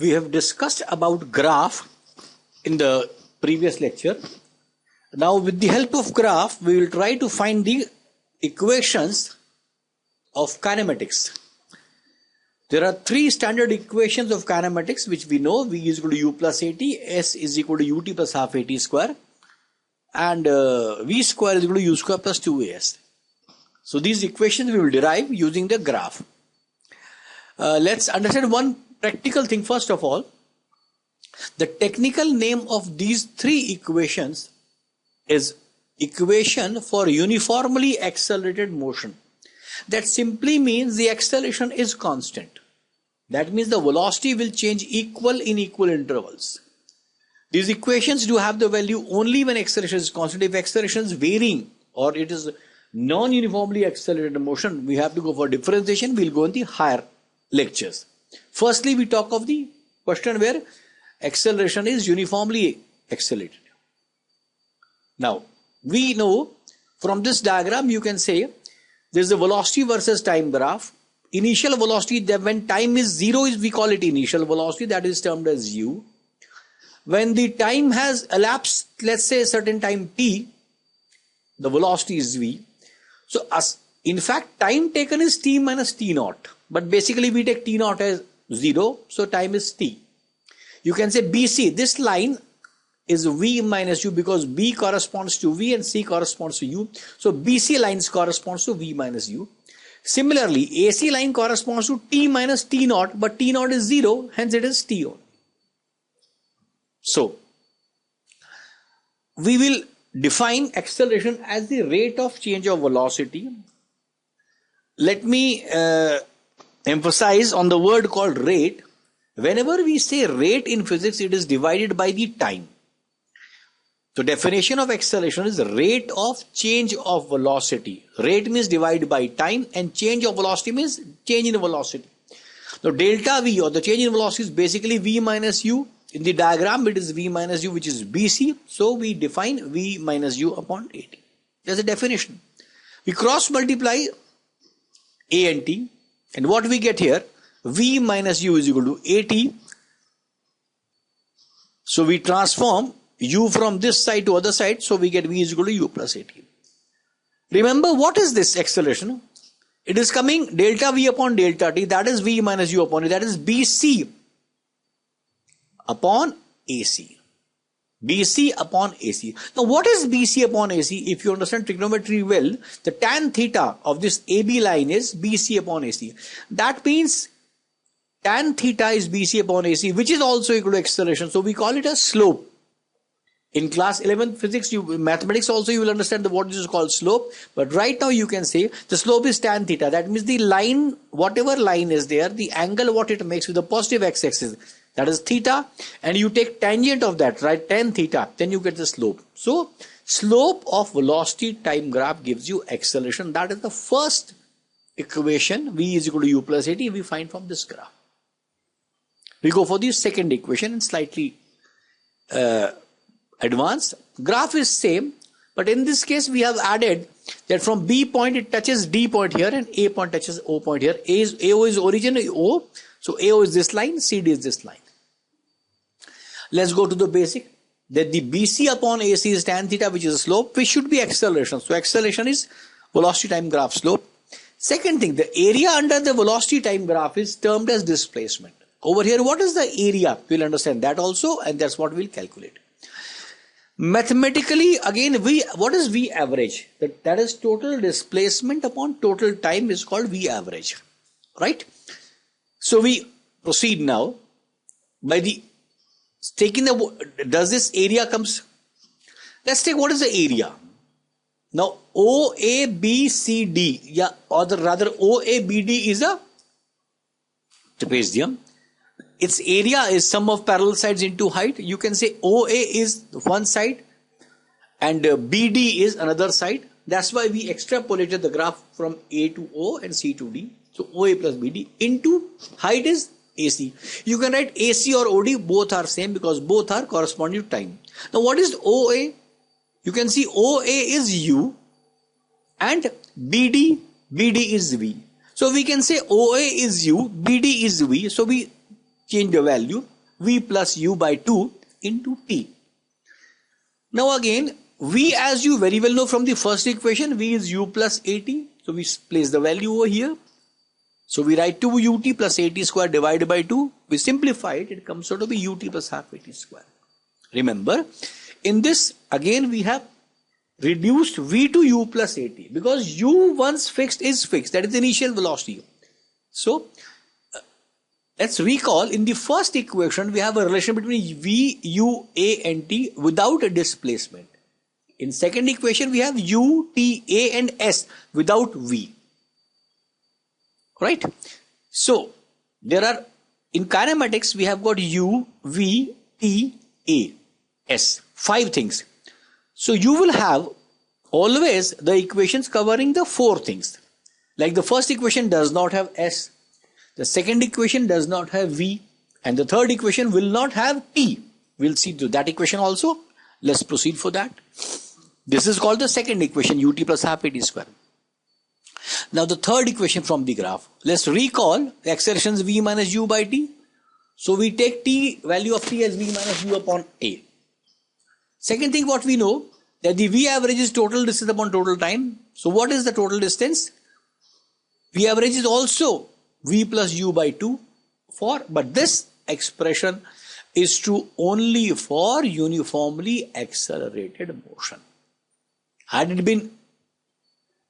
We have discussed about graph in the previous lecture. Now with the help of graph, we will try to find the equations of kinematics. There are three standard equations of kinematics which we know. V is equal to u plus at, S is equal to ut plus half at square, and V square is equal to u square plus 2as. So these equations we will derive using the graph. Let's understand one practical thing first of all. The technical name of these three equations is equation for uniformly accelerated motion. That simply means the acceleration is constant. That means the velocity will change equal in equal intervals. These equations do have the value only when acceleration is constant. If acceleration is varying or it is non-uniformly accelerated motion, we have to go for differentiation. We'll go in the higher lectures. Firstly, we talk of the question where acceleration is uniformly accelerated. Now, we know from this diagram you can say there is a velocity versus time graph. Initial velocity, that when time is 0 we call it initial velocity, that is termed as u. When the time has elapsed, let's say a certain time t, the velocity is v. So in fact time taken is t minus t naught, but basically we take t naught as 0, so time is t. You can say BC, this line is v minus u because b corresponds to v and c corresponds to u. So BC lines corresponds to v minus u. Similarly, AC line corresponds to t minus t naught, but t naught is 0, hence it is t only. So we will define acceleration as the rate of change of velocity. Let me emphasize on the word called rate. Whenever we say rate in physics, it is divided by the time. So definition of acceleration is rate of change of velocity. Rate means divided by time and change of velocity means change in velocity. Now delta V or the change in velocity is basically V minus U. In the diagram it is V minus U which is BC. So we define V minus U upon AT. There's a definition. We cross multiply A and T and what we get here, V minus U is equal to AT. So we transform U from this side to other side, so we get V is equal to U plus AT. Remember, what is this acceleration? It is coming delta V upon delta T, that is V minus U upon A, that is BC upon AC. BC upon AC. Now what is BC upon AC? If you understand trigonometry well, the tan theta of this AB line is BC upon AC. That means tan theta is BC upon AC, which is also equal to acceleration. So we call it a slope. In class 11 physics, mathematics also you will understand what this is called slope. But right now you can say the slope is tan theta. That means the line, whatever line is there, the angle what it makes with the positive x-axis, that is theta, and you take tangent of that, right, tan theta, then you get the slope. So slope of velocity time graph gives you acceleration. That is the first equation. V is equal to U plus AT we find from this graph. We go for the second equation and slightly advanced. Graph is same, but in this case we have added that from B point it touches D point here and A point touches O point here. AO is origin O, so AO is this line, CD is this line. Let's go to the basic. That the BC upon AC is tan theta, which is a slope, which should be acceleration. So acceleration is velocity time graph slope. Second thing, the area under the velocity time graph is termed as displacement. Over here, what is the area? We'll understand that also, and that's what we'll calculate. Mathematically, again, what is V average? That is total displacement upon total time is called V average, right? So we proceed now by the taking the, does this area comes, let's take what is the area. Now OABCD, yeah, or rather OABD is a trapezium. Its area is sum of parallel sides into height. You can say OA is one side and BD is another side. That's why we extrapolated the graph from A to O and C to D. So OA plus BD into height is AC. You can write AC or OD, both are same because both are corresponding to time. Now what is OA? You can see OA is U and BD is V. So we can say OA is U, BD is V. So we change the value v plus u by 2 into t. Now again, v, as you very well know from the first equation, v is u plus at. So we place the value over here. So we write 2 ut plus at square divided by 2. We simplify it, it comes out to be ut plus half at square. Remember, in this again we have reduced v to u plus at because u once fixed is fixed, that is the initial velocity. So let's recall, in the first equation we have a relation between v, u, a and t without a displacement. In second equation we have u, t, a and s without v. Right? So there are, in kinematics we have got u, v, t, a, s, 5 things. So you will have always the equations covering the 4 things. Like the first equation does not have s, the second equation does not have v, and the third equation will not have t. We'll see to that equation also. Let's proceed for that. This is called the second equation, ut plus half at square. Now the third equation from the graph. Let's recall the accelerations v minus u by t. So we take t, value of t as v minus u upon a. Second thing what we know, that the v average is total distance upon total time. So what is the total distance? V average is also v plus u by 2 but this expression is true only for uniformly accelerated motion. Had it been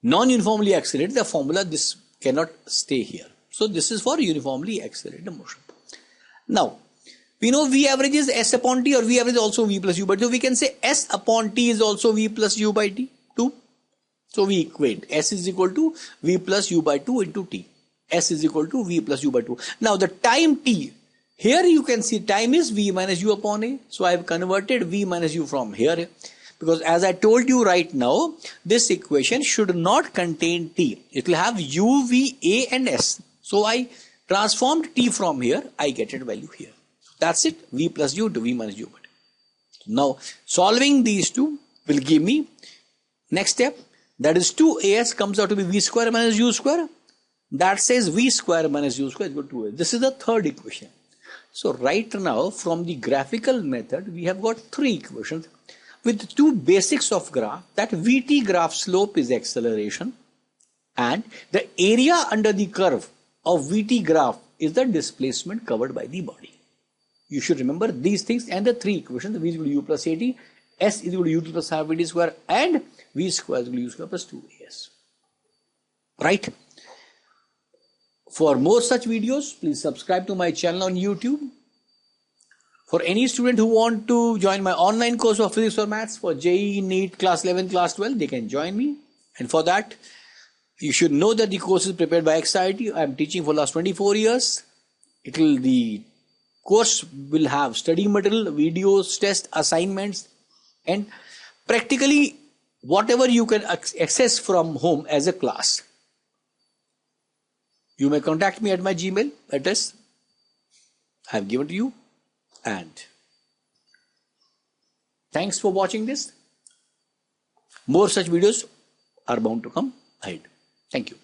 non-uniformly accelerated, the formula this cannot stay here. So this is for uniformly accelerated motion. Now we know v average is s upon t, or v average is also v plus u by 2. We can say s upon t is also v plus u by t 2. So we equate s is equal to v plus u by 2 into t. S is equal to v plus u by 2. Now the time t, here you can see time is v minus u upon a. So I have converted v minus u from here, because as I told you right now, this equation should not contain t. It will have u, v, a and s. So I transformed t from here, I get it value here. That's it, v plus u to v minus u by 2. Now solving these two will give me next step, that is 2as comes out to be v square minus u square. That says v square minus u square is equal to 2a. This is the third equation. So right now from the graphical method we have got 3 equations with 2 basics of graph, that vt graph slope is acceleration and the area under the curve of vt graph is the displacement covered by the body. You should remember these things and the 3 equations, v is equal to u plus at, s is equal to ut plus half at square and v square is equal to u square plus 2as. Right? For more such videos, please subscribe to my channel on YouTube. For any student who want to join my online course of physics or maths for JEE, NEET, class 11, class 12, they can join me. And for that, you should know that the course is prepared by XIT. I am teaching for the last 24 years. The course will have study material, videos, tests, assignments, and practically whatever you can access from home as a class. You may contact me at my Gmail address I have given to you, and thanks for watching this. More such videos are bound to come ahead. Thank you.